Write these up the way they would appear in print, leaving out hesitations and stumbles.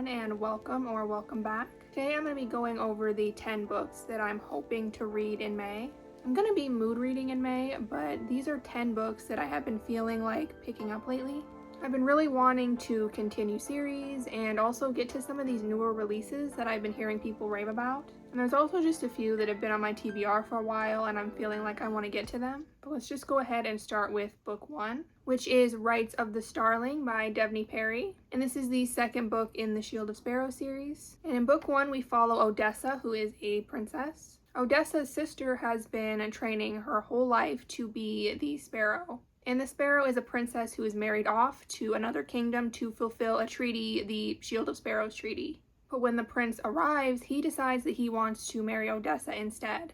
everyone, and welcome back. Today I'm going to be going over the 10 books that I'm hoping to read in May. I'm going to be mood reading in May, but these are 10 books that I have been feeling like picking up lately. I've been really wanting to continue series and also get to some of these newer releases that I've been hearing people rave about. And there's also just a few that have been on my TBR for a while and I'm feeling like I want to get to them. But let's just go ahead and start with book 1, which is Rights of the Starling by Devney Perry. And this is the second book in the Shield of Sparrow series. And in book 1, we follow Odessa, who is a princess. Odessa's sister has been training her whole life to be the Sparrow. And the Sparrow is a princess who is married off to another kingdom to fulfill a treaty, the Shield of Sparrows Treaty. But when the prince arrives, he decides that he wants to marry Odessa instead.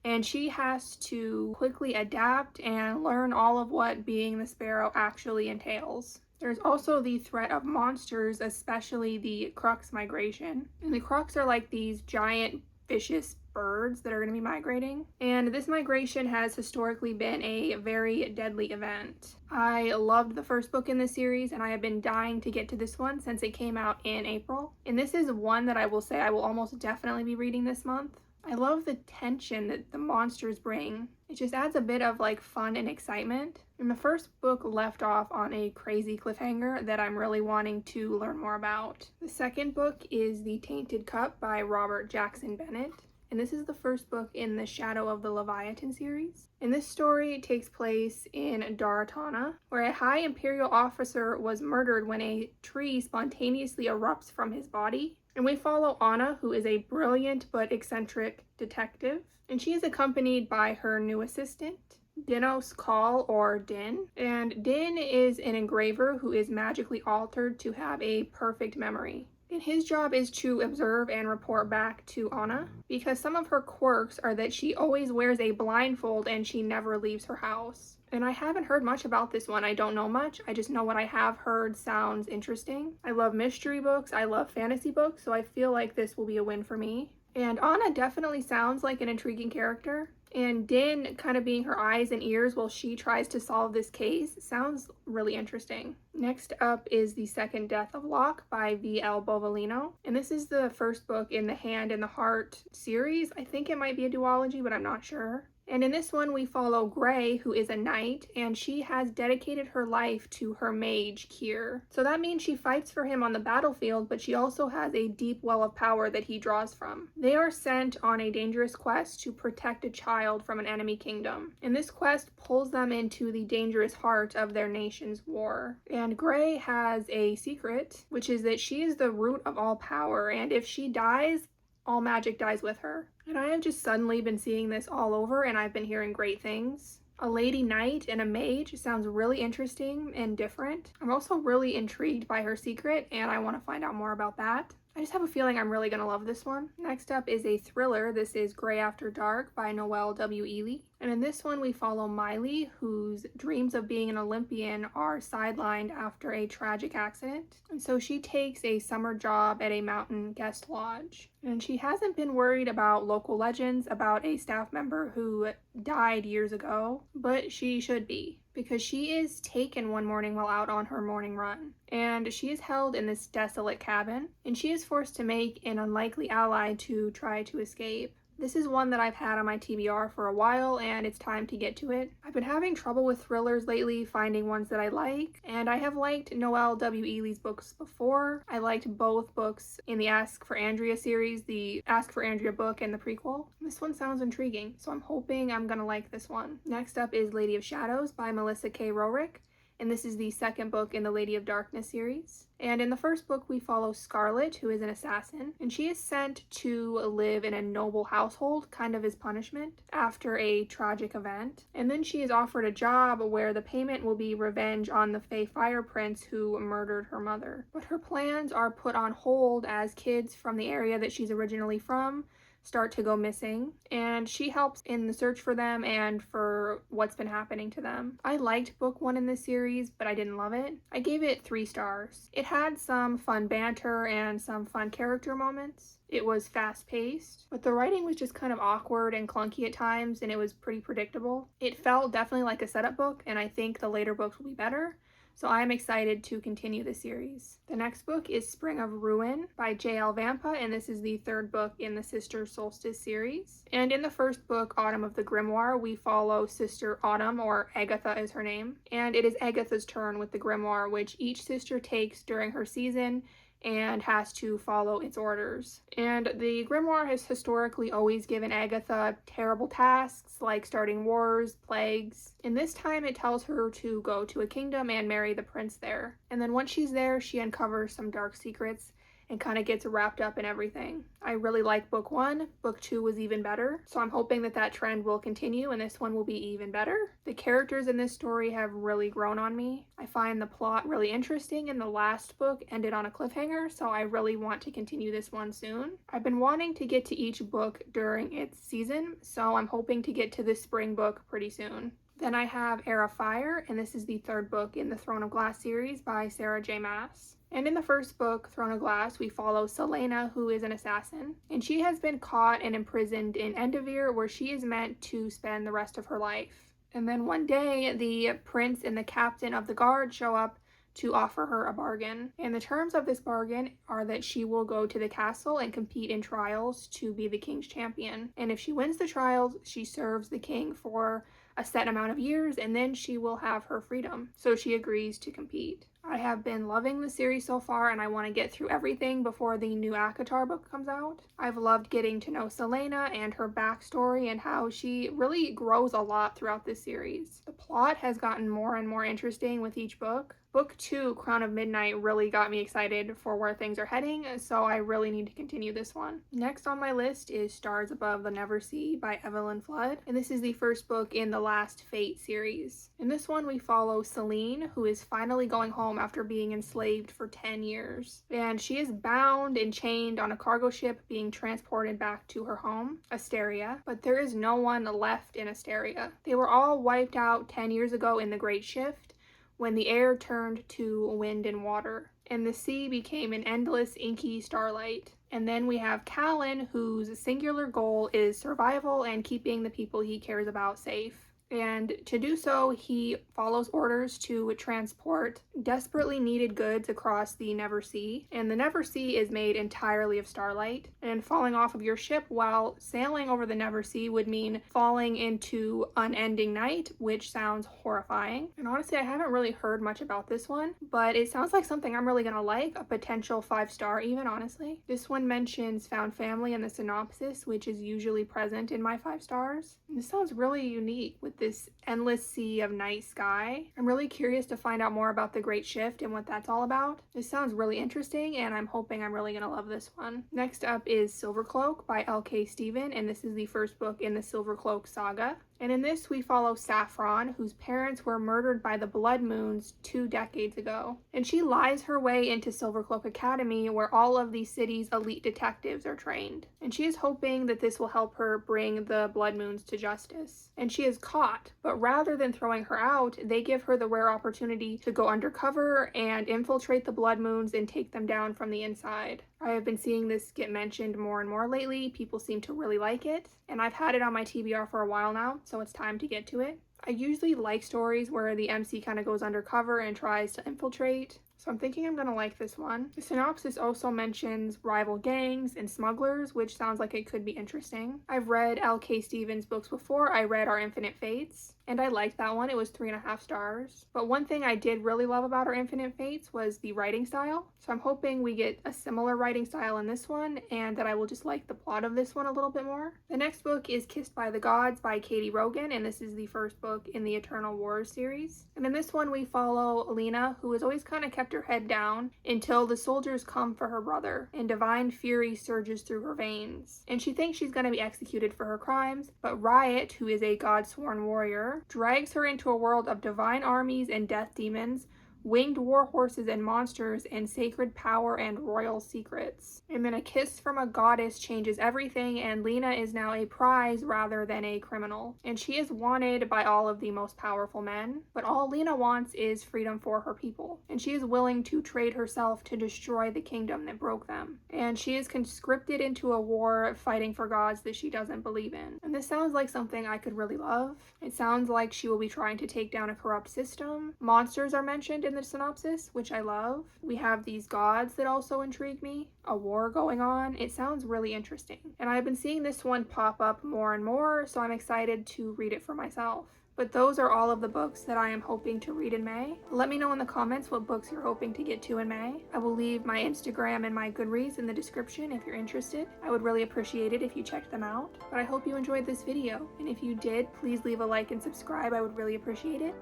And she has to quickly adapt and learn all of what being the Sparrow actually entails. There's also the threat of monsters, especially the Crux migration. And the Crux are like these giant vicious birds that are going to be migrating, and this migration has historically been a very deadly event. I loved the first book in the series and I have been dying to get to this one since it came out in April, and this is one that I will say I will almost definitely be reading this month. I love the tension that the monsters bring. It just adds a bit of like fun and excitement. And the first book left off on a crazy cliffhanger that I'm really wanting to learn more about. The second book is The Tainted Cup by Robert Jackson Bennett. And this is the first book in the Shadow of the Leviathan series. And this story takes place in Daratana, where a high imperial officer was murdered when a tree spontaneously erupts from his body. And we follow Anna, who is a brilliant but eccentric detective. And she is accompanied by her new assistant, Dinos Call, or Din. And Din is an engraver who is magically altered to have a perfect memory. And his job is to observe and report back to Anna, because some of her quirks are that she always wears a blindfold and she never leaves her house. And I haven't heard much about this one. I don't know much. I just know what I have heard sounds interesting. I love mystery books. I love fantasy books, so I feel like this will be a win for me. And Anna definitely sounds like an intriguing character. And Din kind of being her eyes and ears while she tries to solve this case sounds really interesting. Next up is The Second Death of Locke by V.L. Bovalino. And this is the first book in the Hand and the Heart series. I think it might be a duology, but I'm not sure. And in this one, we follow Gray, who is a knight, and she has dedicated her life to her mage, Kier. So that means she fights for him on the battlefield, but she also has a deep well of power that he draws from. They are sent on a dangerous quest to protect a child from an enemy kingdom. And this quest pulls them into the dangerous heart of their nation's war. And Gray has a secret, which is that she is the root of all power, and if she dies, all magic dies with her. And I have just suddenly been seeing this all over and I've been hearing great things. A lady knight and a mage sounds really interesting and different. I'm also really intrigued by her secret and I want to find out more about that. I just have a feeling I'm really going to love this one. Next up is a thriller. This is Grey After Dark by Noelle W. Ely. And in this one, we follow Miley, whose dreams of being an Olympian are sidelined after a tragic accident. And so she takes a summer job at a mountain guest lodge. And she hasn't been worried about local legends about a staff member who died years ago, but she should be, because she is taken one morning while out on her morning run. And she is held in this desolate cabin, and she is forced to make an unlikely ally to try to escape. This is one that I've had on my TBR for a while, and it's time to get to it. I've been having trouble with thrillers lately, finding ones that I like, and I have liked Noelle W. Ely's books before. I liked both books in the Ask for Andrea series, the Ask for Andrea book and the prequel. This one sounds intriguing, so I'm hoping I'm gonna like this one. Next up is Lady of Shadows by Melissa K. Rorick. And this is the second book in the Lady of Darkness series. And in the first book, we follow Scarlet, who is an assassin, and she is sent to live in a noble household, kind of as punishment, after a tragic event. And then she is offered a job where the payment will be revenge on the Fae Fire Prince who murdered her mother. But her plans are put on hold as kids from the area that she's originally from start to go missing, and she helps in the search for them and for what's been happening to them. I liked book 1 in this series, but I didn't love it. I gave it 3 stars. It had some fun banter and some fun character moments. It was fast-paced, but the writing was just kind of awkward and clunky at times, and it was pretty predictable. It felt definitely like a setup book, and I think the later books will be better. so I am excited to continue the series. The next book is Spring of Ruin by J.L. Vampa, and this is the third book in the Sister Solstice series. And in the first book, Autumn of the Grimoire, we follow Sister Autumn, or Agatha is her name, and it is Agatha's turn with the grimoire, which each sister takes during her season and has to follow its orders. And the grimoire has historically always given Agatha terrible tasks like starting wars, plagues, and this time it tells her to go to a kingdom and marry the prince there. And then once she's there, she uncovers some dark secrets and kind of gets wrapped up in everything. I really like book 1. Book 2 was even better, so I'm hoping that that trend will continue and this one will be even better. The characters in this story have really grown on me. I find the plot really interesting, and the last book ended on a cliffhanger, so I really want to continue this one soon. I've been wanting to get to each book during its season, so I'm hoping to get to this spring book pretty soon. Then I have Heir of Fire, and this is the third book in the Throne of Glass series by Sarah J. Maas. And in the first book, Throne of Glass, we follow Selena, who is an assassin, and she has been caught and imprisoned in Endovir, where she is meant to spend the rest of her life. And then one day, the prince and the captain of the guard show up to offer her a bargain. And the terms of this bargain are that she will go to the castle and compete in trials to be the king's champion. And if she wins the trials, she serves the king for a set amount of years, and then she will have her freedom. So she agrees to compete. I have been loving the series so far, and I want to get through everything before the new ACOTAR book comes out. I've loved getting to know Selena and her backstory and how she really grows a lot throughout this series. The plot has gotten more and more interesting with each book. Book 2, Crown of Midnight, really got me excited for where things are heading, so I really need to continue this one. Next on my list is Stars Above the Neversea by Evelyn Flood, and this is the first book in the Last Fate series. In this one, we follow Celine, who is finally going home after being enslaved for 10 years. And she is bound and chained on a cargo ship being transported back to her home, Asteria, but there is no one left in Asteria. They were all wiped out 10 years ago in the Great Shift, when the air turned to wind and water, and the sea became an endless inky starlight. And then we have Callan, whose singular goal is survival and keeping the people he cares about safe. And to do so, he follows orders to transport desperately needed goods across the Neversea. And the Neversea is made entirely of starlight. And falling off of your ship while sailing over the Neversea would mean falling into unending night, which sounds horrifying. And honestly, I haven't really heard much about this one, but it sounds like something I'm really gonna like, a potential 5-star even, honestly. This one mentions found family in the synopsis, which is usually present in my 5 stars. And this sounds really unique with this endless sea of night sky. I'm really curious to find out more about the Great Shift and what that's all about. This sounds really interesting, and I'm hoping I'm really gonna love this one. Next up is Silvercloak by L.K. Stephen, and this is the first book in the Silvercloak saga. And in this, we follow Saffron, whose parents were murdered by the Blood Moons 2 decades ago. And she lies her way into Silvercloak Academy, where all of the city's elite detectives are trained. And she is hoping that this will help her bring the Blood Moons to justice. And she is caught, but rather than throwing her out, they give her the rare opportunity to go undercover and infiltrate the Blood Moons and take them down from the inside. I have been seeing this get mentioned more and more lately. People seem to really like it, and I've had it on my TBR for a while now, so it's time to get to it. I usually like stories where the MC kind of goes undercover and tries to infiltrate, so I'm thinking I'm gonna like this one. The synopsis also mentions rival gangs and smugglers, which sounds like it could be interesting. I've read L.K. Stevens' books before. I read Our Infinite Fates, and I liked that one. It was 3.5 stars. But one thing I did really love about Our Infinite Fates was the writing style. So I'm hoping we get a similar writing style in this one, and that I will just like the plot of this one a little bit more. The next book is Kissed by the Gods by Katie Rogan, and this is the first book in the Eternal Wars series. And in this one, we follow Lena, who has always kind of kept her head down until the soldiers come for her brother, and divine fury surges through her veins. And she thinks she's going to be executed for her crimes, but Riot, who is a god-sworn warrior, drags her into a world of divine armies and death demons, winged war horses and monsters, and sacred power and royal secrets. And then a kiss from a goddess changes everything, and Lena is now a prize rather than a criminal. And she is wanted by all of the most powerful men, but all Lena wants is freedom for her people. And she is willing to trade herself to destroy the kingdom that broke them. And she is conscripted into a war fighting for gods that she doesn't believe in. And this sounds like something I could really love. It sounds like she will be trying to take down a corrupt system. Monsters are mentioned in the synopsis, which I love. We have these gods that also intrigue me, a war going on. It sounds really interesting. And I've been seeing this one pop up more and more, so I'm excited to read it for myself. But those are all of the books that I am hoping to read in May. Let me know in the comments what books you're hoping to get to in May. I will leave my Instagram and my Goodreads in the description if you're interested. I would really appreciate it if you checked them out. But I hope you enjoyed this video, and if you did, please leave a like and subscribe. I would really appreciate it.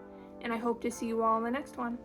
And I hope to see you all in the next one.